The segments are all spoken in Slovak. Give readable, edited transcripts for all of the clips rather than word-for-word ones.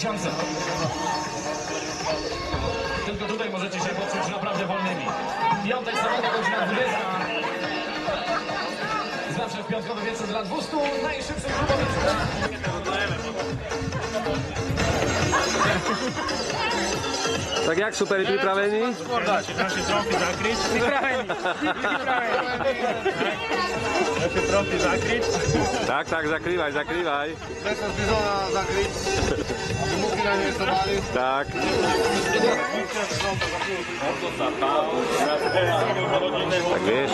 Szansę. Tylko tutaj możecie się poczuć naprawdę wolnymi. Piątek, sobota, godzina 20. Zawsze w piątkowy wieczór dla 200 najszybszych klubowiczów. Tak jak, superi pripravení? Naše trofy zakryť. Pripravení. Naše trofy zakryť. Tak, zakrývaj. Prečo z bizona zakryť, aby muky na nej sobali. Tak. Tak vieš.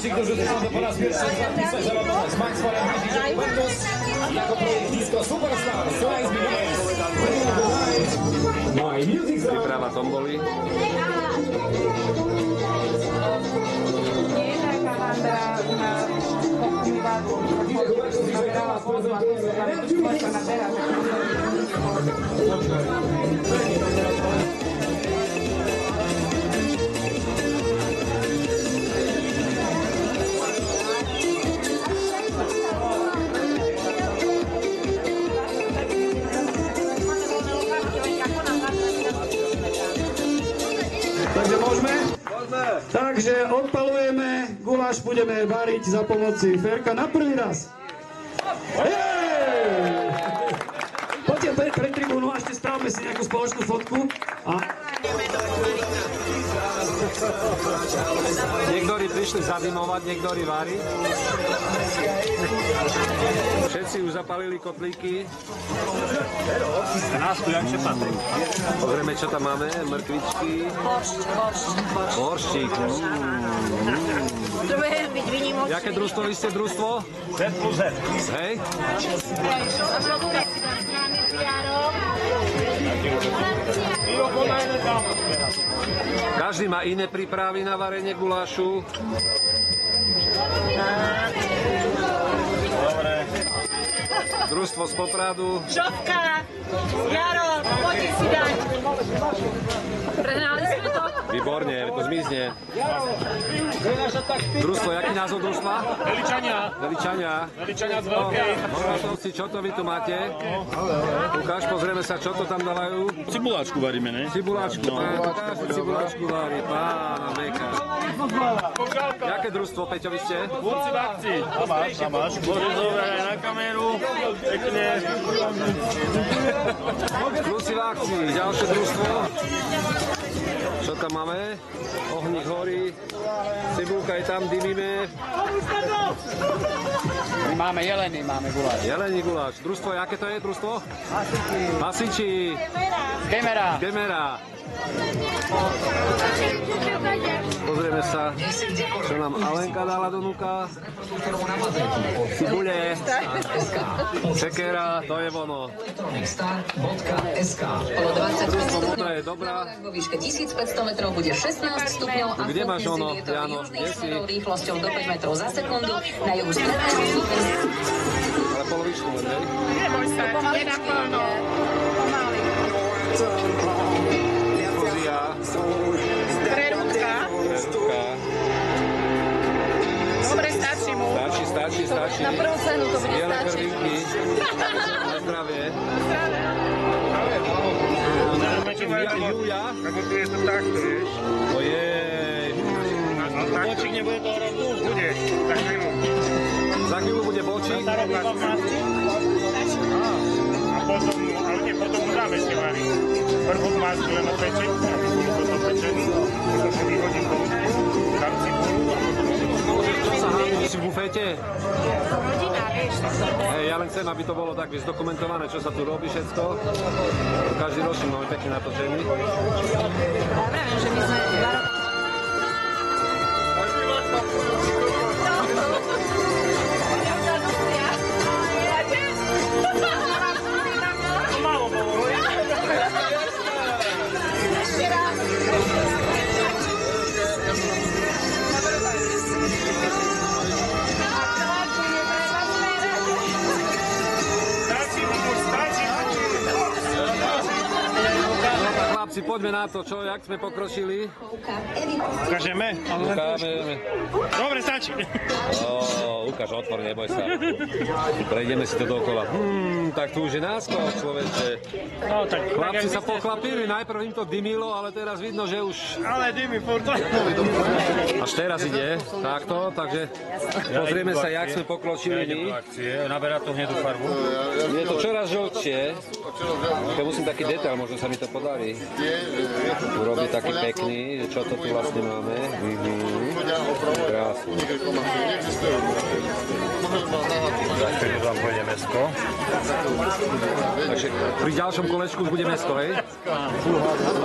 Ci, którzy są po raz pierwszy zapisać z Max Falem Juventus jako projekt disco Superstar Slice Begins. My Music Zone. Príprava tomboli. Takže môžeme? Môžeme. Takže odpalujeme, guláš budeme variť za pomoci Ferka na prvý raz. Poďte pre tribúnu a ešte spravme si nejakú spoločnú fotku. Niektorí prišli zadimovať, niektorí vári. Všetci už zapalili kotlíky. Nás tu jak še patrí. Pozrieme, čo tam máme. Mrkvičky. Horštík. Potrebujeme byť vynimočný. Jaké družstvo vy ste družstvo? Z plus Z. Hej? Každý má iné prípravy na varenie gulášu. Dobre. Družstvo z Popradu. Žovka, Jaro, poďte si dať. Prehnali sme to? Výborne, to zmizne. Družstvo, jaký názov družstva? Veličania Veličania. z Veľkej. Moravcovci, čo to vy tu máte? Ukáž, pozrieme sa, čo to tam dávajú. Cibuláčku varíme, ne? Cibuláčku, ukáž, cibuláčku varí, pána Beka. Jaké družstvo, Peťo, vy ste? Kurci v akcii. A máš. Borizové na kameru. Pekne. Kurci v akcii, ďalšie družstvo. Čo tam máme? Ohník horí, cibulka je tam, dymíme. My máme jeleny, máme guláš. Jelení guláš. Družstvo, jaké to je družstvo? Hasiči. Gemera. Pozrieme sa, čo nám Alenka dala do núka. Cibule, čekera, to je ono. Okolo 25 stupňov. To je dobrá. Vo výške 1500 metrov bude 16 stupňov a Kde máš ono, vietor Jano? južných Kde si? smerov rýchlosťou do 5 metrov za sekundu. Na juhu strednej stupňov. Ale polovičnú, hej? Neboj sa, nie naplno. Pomaly. Infúzia. Prerúdka. Dobre, stačí mu. Stačí. Na prvú cenu to bude Biele stačiť. krvinky. Na zdravie. Julia. Ako tu je to takto, vieš. Ojej. Bočík nebude toho roku? Bude. Za chvíľu. Za chvíľu bude bočík. A potom, ale nie, potom mu dáme ešte variť. Prvú masku len opečeť, aby boli potom pečení. Potom sa vyhodím von. Dám cibulu a potom Čo sa hádí si v bufete? Rodina, vieš. Hej, ja len chcem, aby to bolo tak zdokumentované, čo sa tu robí všetko. Každý ročník máme pekne natočený. Ja neviem, že my sme... málo bolo. Ešte raz. Stačí mu. Chlapci, chlapci, poďme na to, čo, jak sme pokročili. Ukážeme? Ukážeme. Dobre, stačí. Ukáž, otvor, neboj sa. Prejdeme si to dokola. Tak tu už je náskok, človeče. No, tak, Chlapci sa pochlapili, najprv im to dymilo, ale teraz vidno, že už... Ale dymy furt. Až teraz ide, takto, takže pozrieme sa, jak sme pokročili my. Naberá to hnedú farbu. Je to čoraz žltšie. Ja musím taký detail, možno sa mi to podarí. Urobiť taký pekný, čo to tu vlastne máme. Krásne. Za chvíľu vám pôjde mesko. Takže pri ďalšom kolečku už bude mesko, hej?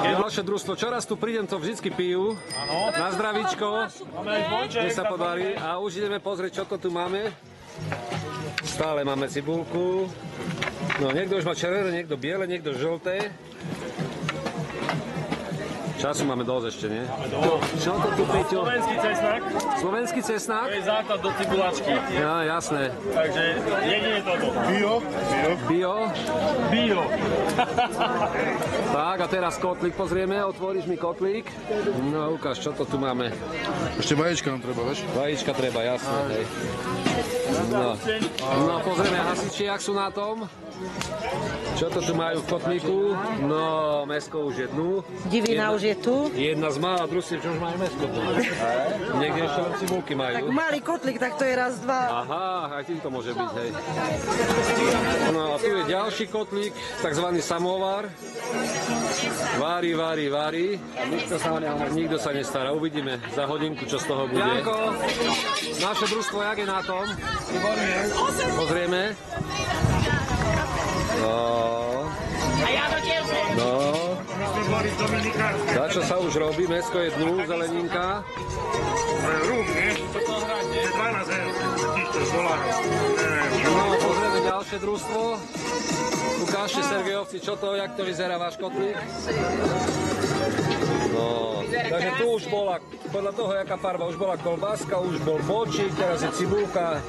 Ďalšie družstvo, čoraz tu prídem, to vždycky pijú. Na zdravíčko, nech sa podarí. A už ideme pozrieť, čo to tu máme. Stále máme cibulku. No, niekto už má červené, niekto biele, niekto žlté. Času máme dosť ešte, nie? Čo to tu, Peťo? Slovenský cesnak. Slovenský cesnak? To je základ do cibulačky. Ja, jasné. Takže jedine toto. Bio. Tak, a teraz kotlík pozrieme. Otvoríš mi kotlík. No, ukáž, čo to tu máme. Ešte vajíčka nám treba, vieš? Vajíčka treba, jasné, hej. No, pozrieme hasiči, jak sú na tom. Čo to tu majú v kotlíku? No, mäsko už je dnu. Divina už je tu. Jedna z mála družstiev, čo už majú mäsko tu. Niekde ešte len cibulky Tak majú. malý kotlík, tak to je raz, dva. Aha, aj tým to môže byť, hej. No a tu je ďalší kotlík, takzvaný samovar. Vári. Nikto sa nestará. Uvidíme za hodinku, čo z toho bude. Janko, naše družstvo, jak je na tom? Pozrieme. No. Za čo sa už robí? Mäsko je dnu, zeleninka. Rúb, nie? Čo to hrať, nie? 12 eur. No, pozrieme ďalšie družstvo. Ukážte, Sergejovci, čo to, jak to vyzerá váš kotlík? No, takže tu už bola, podľa toho, jaká farba, už bola kolbáska, už bol bočík, teraz je cibulka.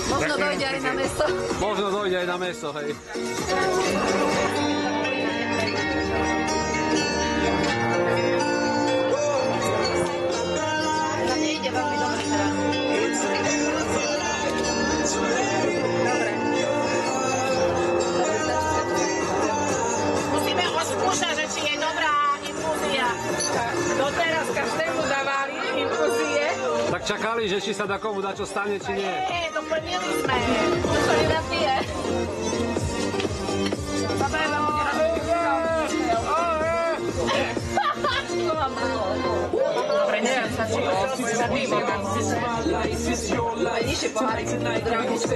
Možno dojde aj na meso. Možno dojde aj na mäso, hej. Nejde veľmi dobre teraz. Musíme oskúšať, že či je dobrá infúzia. Doteraz každému dávali infúzie. Tak čakali, že či sa dá komu dať čo stane, či nie. Nie, doplnili sme. To sa nenapije. Baba je vám bude dobre, neviem sa, či sa tým nižšie pohárik, zdravotníčka.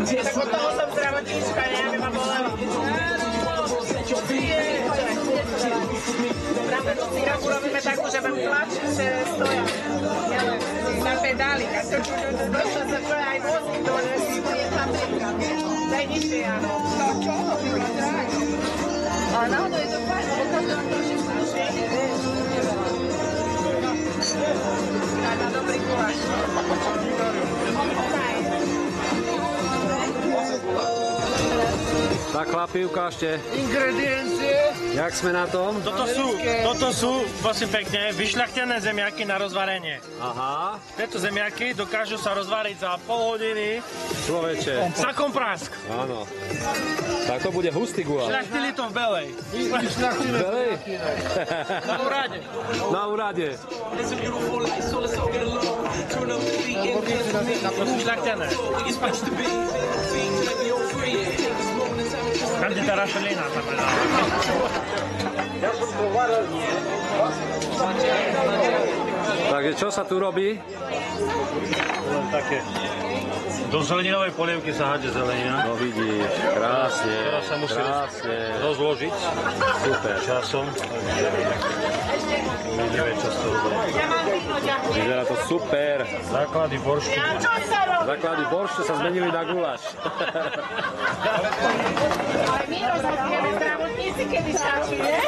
Tak od toho som zdravotníčka, neviem, ma bolelo. Práve do síraku robíme takú, že vám tlačí, že stoja. Na pedáli. A to došlo sa to aj vozky dole, je tam daj nižšie, áno. To čo? Ale náhodou je to fajn, lebo každý vám trošičku nižšie. Tak na dobrý guláš. Tak chlapi, ukážte, Ingrediencie. jak sme na tom. Toto sú, prosím pekne, vyšľachtené zemiaky na rozvarenie. Aha, Tieto zemiaky dokážu sa rozvariť za pol hodiny človeče. za komprásk. Áno. Tak to bude hustý guláš. Šľachtili to v Belej. Belej? Na úrade. Na úrade. To sú šľachtené. Tam je tá rašelina. Takže čo sa tu robí? Len také. Do zeleninovej polievky sa hádže zelenina. No vidíš, krásne, Teraz sa musí krásne. rozložiť. Super. Časom. Vidíme, čo z toho bude. Vyzerá to super. Základy boršu. Základy boršu sa zmenili na guláš. Ale my rozhodujeme zdravotníci, kedy stačí, nie?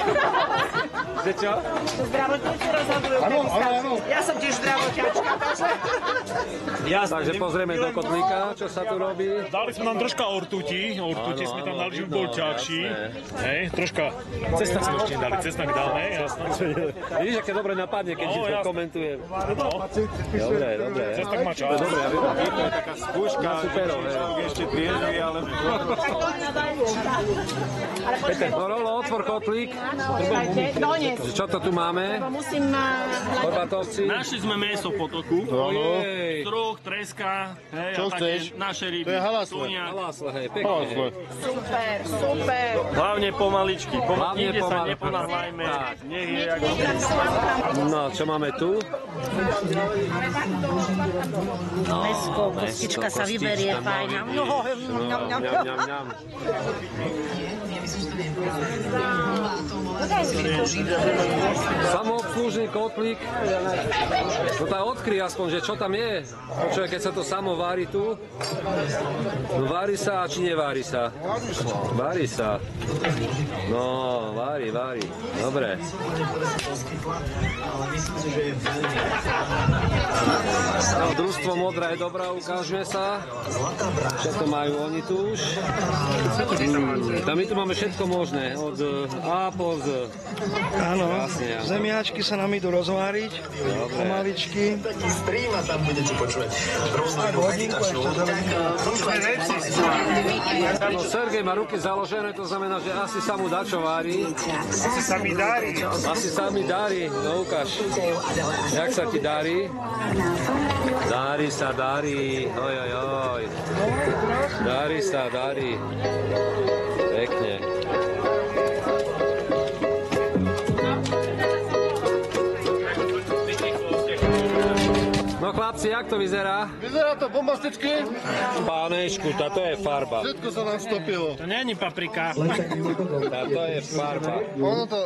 Že čo? Zdravotníci rozhodujú, kedy stačí. Ja som tiež zdravotiačka, takže... Takže pozrieme do kotlíka, čo sa tu robí. Dali sme tam troška ortuti sme tam dali, že by bol ťažší. Hej, troška, cesnak sme ešte dali, cesnak dáme, jasné. Vidíš, aké dobre napadne, keď ti to komentujem. Dobre, dobre. Cesnak má čas. Dobre, ja viem, to je taká skúška, superov, ešte prieží, ale... Peter, no Rolo, otvor kotlík. Čo to tu máme? Chorbatovci. Našli sme mäso v potoku. Truh, treska, hej, čo a chceš? také naše ryby. To je halasle. Halasle, hej, pekne. Super, super. Hlavne pomaličky. Hlavne Nikde sa pomaly. neponáhľajme. Nech je jak... No, čo máme tu? Mesko, kostička sa vyberie, fajn. Ňam. Samoobslužný kotlík. No tá odkry aspoň, že čo tam je. Počuj, keď sa to samo vári tu. No vári sa, či nevári sa? Vári sa. No, vári. Dobre. No, družstvo modrá je dobrá, ukážeme sa. Čo to majú oni tu už? Tam my tu máme všetko možné, od A po Z. Áno, Krásne, zemiačky sa nám idú rozváriť, pomaličky. Streama tam budete počúvať. No, Sergej má ruky založené, to znamená, že asi sa mu dačo vári. Asi sa mi darí. Asi sa mi darí, no ukáž. Jak sa ti darí? Darí sa, darí. Oj. Darí sa, darí. Pekne. No chlapci, jak to vyzerá? Vyzerá to bombasticky. Pánečku, táto je farba. Všetko sa nám stopilo. To není paprika. Táto je farba. Ono to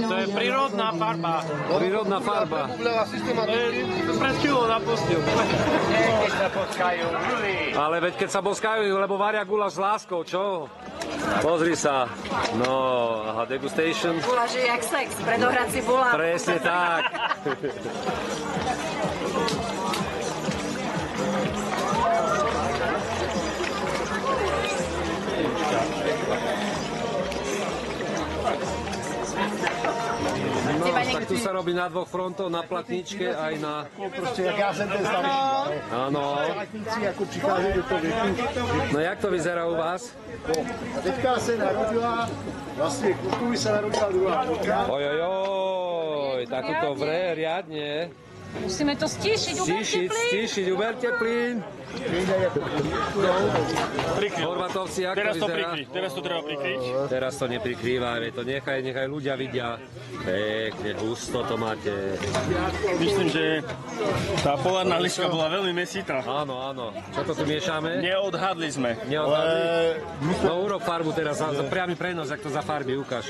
To je prírodná farba. Prírodná farba. Bubľava systematicky. Pred chvíľou napustil. Keď sa potkajú, Ale veď keď sa boskajú, lebo varia guláš s láskou, čo? Pozri sa. No, aha, degustation. Guláš je jak sex, predohrať si bola. Presne tak. No, tak tu sa robí na dvoch frontoch, na platničke aj na... Proste, jak ja sem ten starší. Áno. Platníci, ako prichádzajú do toho veku. No jak to vyzerá u vás? A teďka sa narodila, vlastne Kukovi sa narodila druhá dcera. Ojojoj, tak to vre riadne. Musíme to stíšiť, Stíšiť, uberte plyn. Chorvatovci, ako Teraz to vyzerá? prikryť, teraz to treba prikryť. Teraz to neprikrývaj, to nechaj ľudia vidia. Pekne, husto to máte. Myslím, že tá polárna liška bola veľmi mesitá. Áno. Čo to tu miešame? Neodhadli sme. No urob farbu teraz, priamy prenos, jak to za farby, ukáž.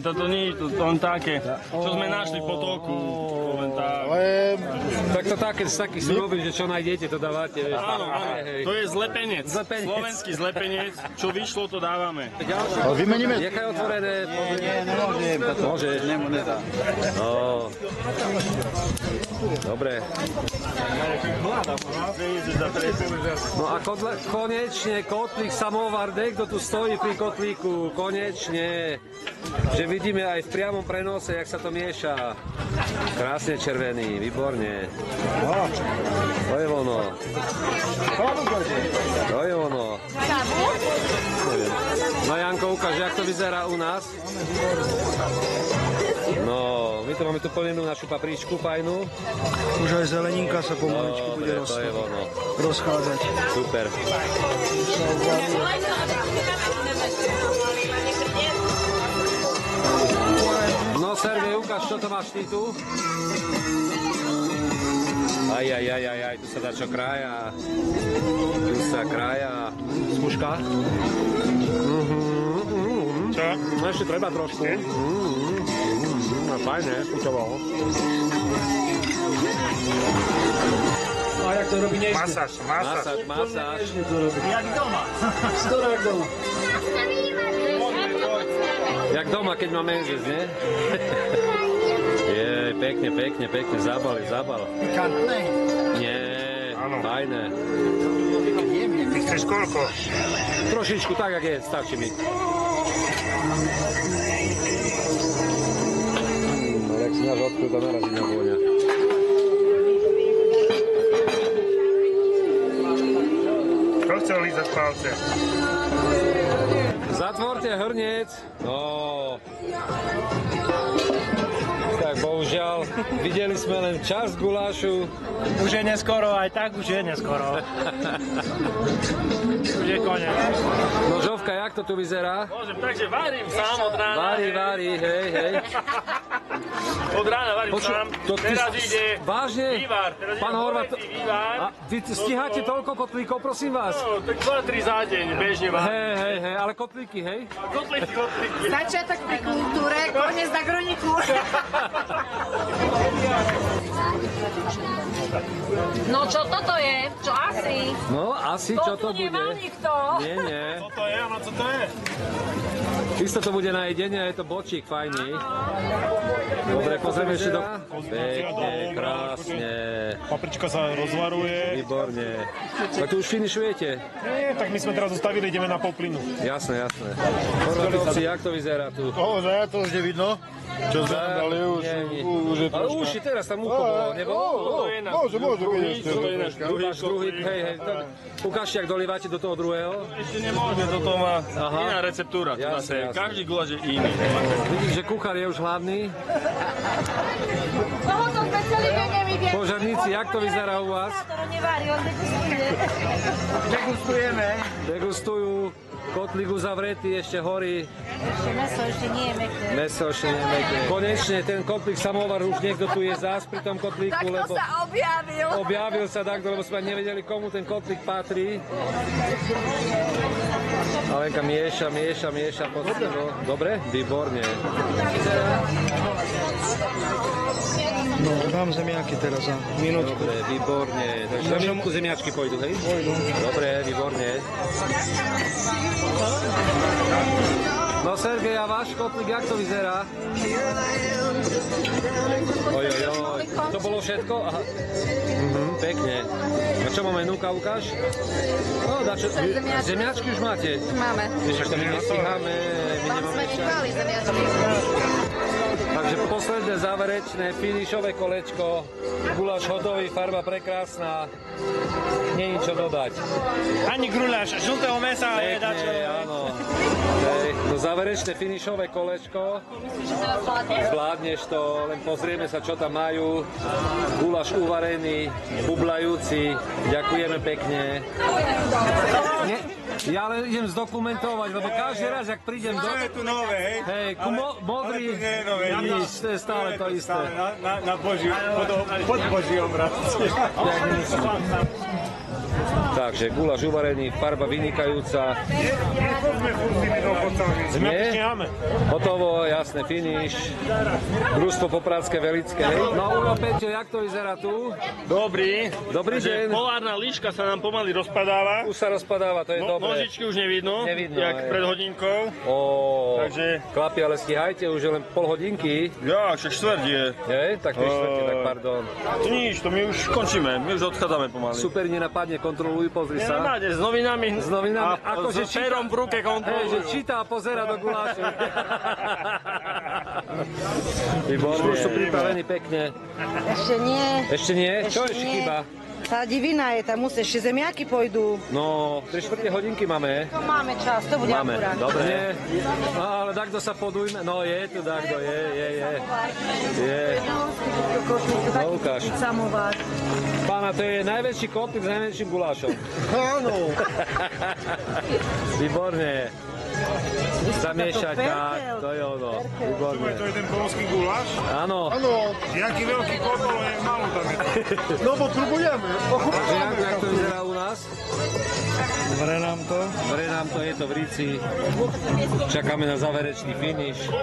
Toto nie je to len také, čo sme našli po toku. Tak to také, z takých surovín, že čo nájdete, to dávate. Áno, to je zlepenec. Slovenský zlepenec, čo vyšlo, to dávame. Ale vymeníme. Nechaj otvorené. Nie, nemôžem. Môžeš. Nedá. No. Dobre. No a konečne kotlík samovar, kto tu stojí pri kotlíku, konečne. Že vidíme aj v priamom prenose, jak sa to mieša. Krásne červený, výborne. To je ono. To je ono. No Janko, ukáž, jak to vyzerá u nás. No, my to máme tu plnenú našu papričku fajnú. Už aj zeleninka sa pomaličky bude rozchádzať. Super. No Sergej, ukáž, čo to máš ty tu? Aj, tu sa dá čo krája. Tu sa krája. Skúška. Čo? No ešte treba trošku. No fajne, chuťovo. to robí nežne. Masáž. Jak doma. Skoro jak doma. Jak doma, keď má menzes, nie? Je, pekne, zabal. Pikantné. Nie, fajné. Ty chceš koľko? Trošičku, tak, jak je, stačí mi. Jak si náš odkryl, to narazí na vôňa. Kto chcel lízať palce? Zatvorte hrniec. No. Tak bohužiaľ, videli sme len časť gulášu. Už je neskoro, aj tak už je neskoro. Už je koniec. No Žovka, jak to tu vyzerá? Môžem, takže varím sám od rána. Vári, hej. Od rána varím sám. Teraz ide vážne? vývar. Pán Horvat, vývar. a vy stíhate toľko kotlíkov, prosím vás? No, tak 2-3 za deň, bežne varím. Hej, ale kotlíky, hej? Kotlíky. Začiatok pri kultúre, koniec na groniku. No čo toto je? Čo asi? No, asi čo to bude? nemá nikto. Nie. Co to je? No co to je? Isto to bude na jedenie, je to bočík fajný. Dobre, pozrieme ešte do... Pekne, krásne. Paprička sa rozvaruje. Výborne. A tu už finišujete? Nie, tak my sme teraz zostavili, ideme na polplynu. Jasné. Horvatovci, jak to vyzerá tu? Že to už nevidno. Čo sme tam dali už? Už je ale troška. uši teraz tam ucho bolo, nebolo? Môže byť ešte. Druhý, hej. Ukážte, jak dolívate do toho druhého. Ešte nemôžeme, toto má iná receptúra. Jasné. Každý guláš je iný. Vidím, že kuchár je už hladný. Tohoto sme celý deň nevideli. Požarníci, jak to vyzerá u vás? Degustujú. Kotlík uzavretý, ešte horí. Meso ešte nie je meké. Meso ešte nie je meké. Konečne ten kotlík samovar už niekto tu je zás pri tom kotlíku, lebo... sa objavil. Objavil sa takto, lebo sme nevedeli, komu ten kotlík patrí. Alenka mieša poctivo. Dobre? Výborne. No, dám zemiaky teraz za minútku. Dobre, výborne. Takže za minútku zemiačky pôjdu, hej? Pôjdu. Dobre, výborne. No Sergej, a váš kotlík, jak to vyzerá? Ojojoj, to bolo všetko? Aha. Pekne. A čo máme, núka, ukáž? No, dačo, zemiačky už máte? Máme. Ešte my nestíhame, my nemáme čas. zemiačky. Takže posledné záverečné finišové kolečko. Guláš hotový, farba prekrásna. Nie je čo dodať. Ani gruľáš, žltého mesa je dačo. Áno. To záverečné finišové kolečko. Zvládneš to, len pozrieme sa, čo tam majú. Guláš uvarený, bublajúci. Ďakujeme pekne. Ja len idem zdokumentovať, lebo každý raz, ak prídem do... To je tu nové, hej? Hej, modrý, Ale to nie je nové, nič, to je stále to isté. Na Boží, pod Boží obraz. Takže guláš uvarený, farba vynikajúca. Nie? Hotovo, jasné, finish. Družstvo Popradské Velické. No Ujo, Peťo, jak to vyzerá tu? Dobrý. Dobrý deň. Polárna líška sa nám pomaly rozpadáva. Už sa rozpadáva, to je dobré. Nožičky už nevidno, jak pred hodinkou. Takže... Chlapi, ale stíhajte, už je len pol hodinky. Ja, však štvrť je. Hej, tak 3/4, tak pardon. Nič, to my už končíme, my už odchádzame pomaly. Super nenapadne, kontroluj, pozri sa. Nemáte, s novinami. S novinami, a akože s pérom v ruke kontrolujú. Hej, že číta a pozera do gulášu. Výborne. Už sú pripravení pekne. Ešte nie. Ešte nie? Čo ešte chýba? Tá divina je, tam musí ešte zemiaky pôjdu. No, 3/4 hodinky máme. To máme čas, to bude Máme, akurát. dobre. No, ale takto sa podujme. No, je tu takto, je. No, ukáž. Samovar. Pána, to je najväčší kotlík s najväčším gulášom. Áno. Výborne. Zamiešať, tak, to je ono. Výborne. To je ten polský guláš? Áno. Jaký veľký kotol, je málo tam je. No, potrebujeme. Takže jak to vyzerá u nás? Vre nám to. Vre nám to, je to v Ríci. Čakáme na záverečný finish.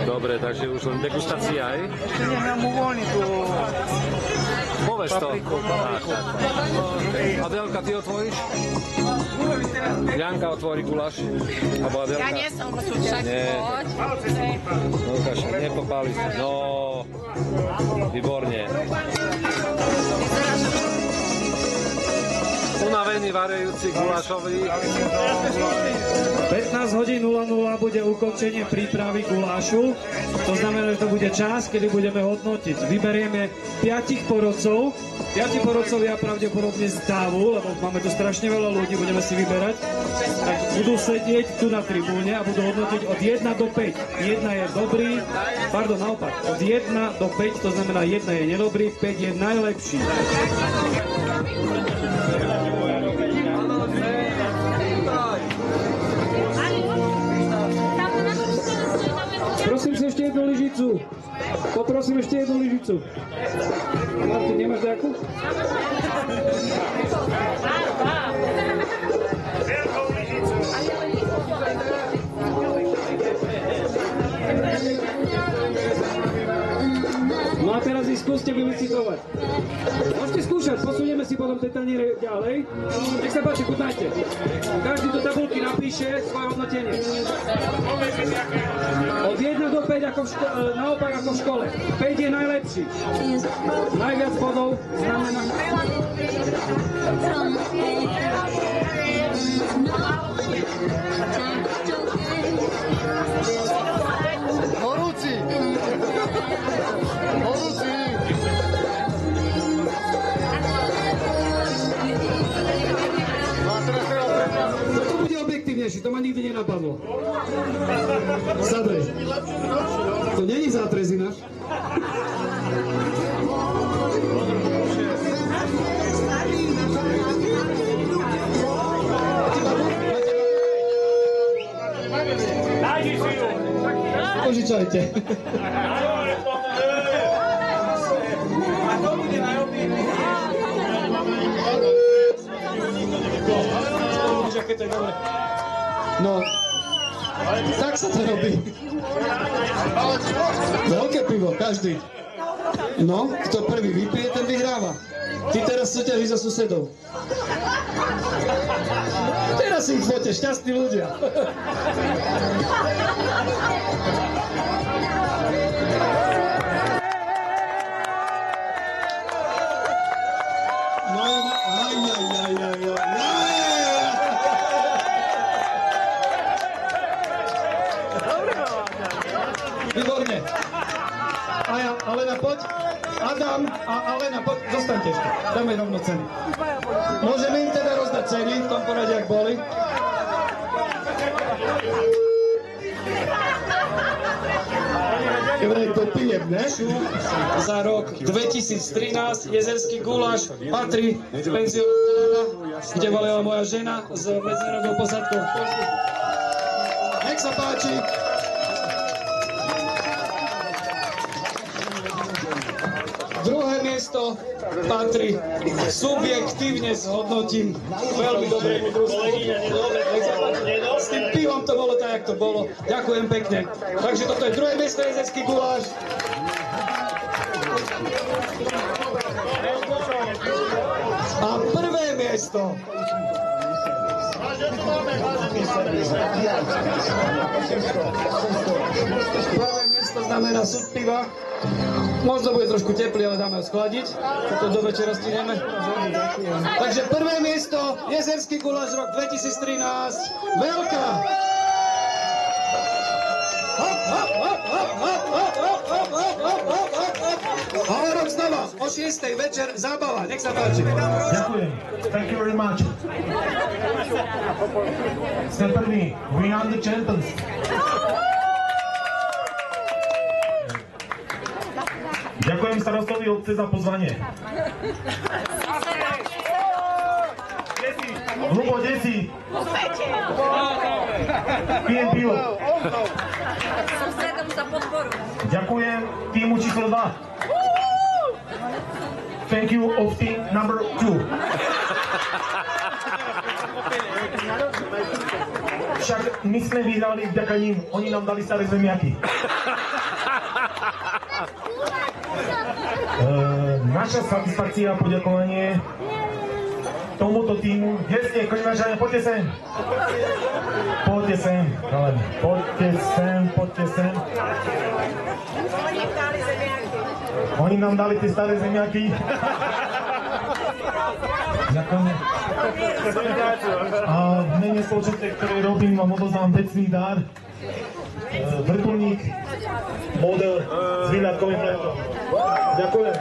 Dobre, takže už len degustácia, hej? Ešte nech nám uvoľní tu. Povedz. pesto. Adélka, ty otvoríš? Janka otvorí guláš. Alebo Adélka. Ja nie som súčasť. Nie. No ukáž, nepopáli sa. No, výborne. Unavený varejúci gulášový. 15 hodín 00 bude ukončenie prípravy gulášu. To znamená, že to bude čas, kedy budeme hodnotiť. Vyberieme 5 porodcov. 5 porodcovia pravdepodobne z davu, lebo máme tu strašne veľa ľudí, budeme si vyberať. Tak budú sedieť tu na tribúne a budú hodnotiť od 1 do 5. 1 je dobrý, pardon, naopak. Od 1 do 5, to znamená 1 je nedobrý, 5 je najlepší. Prosím si ešte jednu lyžicu. Poprosím ešte jednu lyžicu. Martin, nemáš nejakú? No a teraz ich skúste vylicitovať. Môžete skúšať, posunieme si potom tie taniere ďalej. Nech sa páči, chutnajte. Každý do tabulky napíše svoje hodnotenie. Od 1 do 5 ako naopak ako v škole. 5 je najlepší. Najviac bodov znamená... Horúci! Horúci! To bude objektívnejší, to ma nikdy nenapadlo. Sadrej. To není zátrezina. Požičajte. No, tak sa to robí. Veľké pivo, každý. No, kto prvý vypije, ten vyhráva. Ty teraz súťažíš za susedov. Teraz si ich fote, šťastní ľudia. No, výborne. Alena, poď. Adam a Alena, poď. Zostaňte ešte. Dáme rovno ceny. Môžeme im teda rozdať ceny v tom poradí, ak boli. Vraj popijem, ne? Za rok 2013 jezerský guláš patrí penzionára, kde volila moja žena s medzinárodnou posádkou v Polsku. Nech sa páči. Druhé miesto patrí subjektívne s hodnotím veľmi dobrému družstvu. S tým pivom to bolo tak, jak to bolo. Ďakujem pekne. Takže toto je druhé miesto, jezerský guláš. A prvé miesto. Prvé miesto znamená sud piva. Možno bude trošku teplý, ale dáme ho schladiť. To do večera stihneme. Takže prvé miesto, jezerský guláš rok 2013. Veľká! A o rok znova, o 6. večer, zábava. Nech sa páči. Ďakujem. Thank you very much. Ste prvý. We are the champions. Ďakujem starostovi obce za pozvanie. Hlubo, desi. Pijem pivo. Susedom za podporu. Ďakujem týmu číslo 2. Thank you of team number 2. Však my sme vyhrali vďaka ním, oni nám dali staré zemiaky. Naša satisfakcia a poďakovanie tomuto týmu. Jasne, Koževačania, poďte sem. Poďte sem, ale poďte sem. Oni nám dali tie staré zemiaky. Ďakujem. A v mene spoločnosti, ktoré robím, vám odozdám vecný dar. Vrtuľník, model s výľadkovým letom. Ďakujem.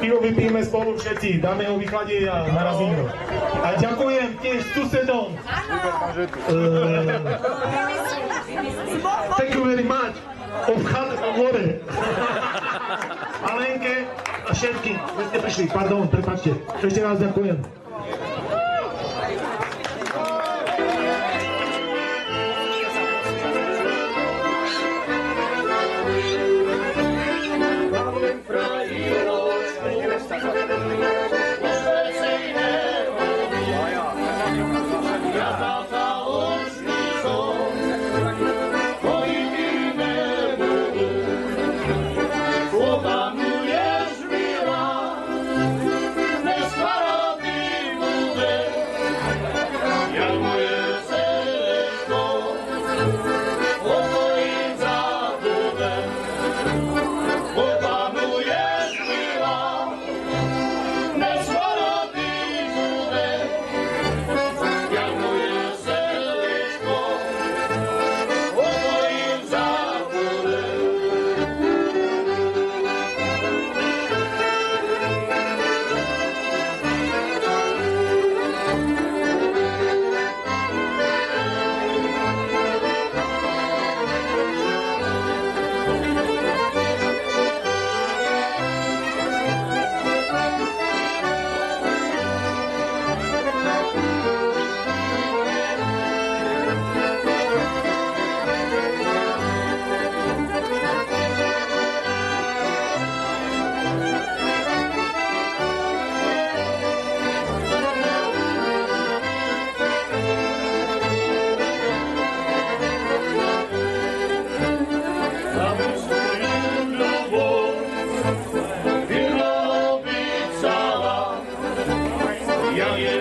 Pivo vypijeme spolu všetci, dáme ho vychladieť a narazíme ho. A ďakujem tiež susedom. Thank you very much. Obchad vore. Alenke a všetkým, že ste prišli. Pardon, prepáčte. Ešte raz ďakujem. Ja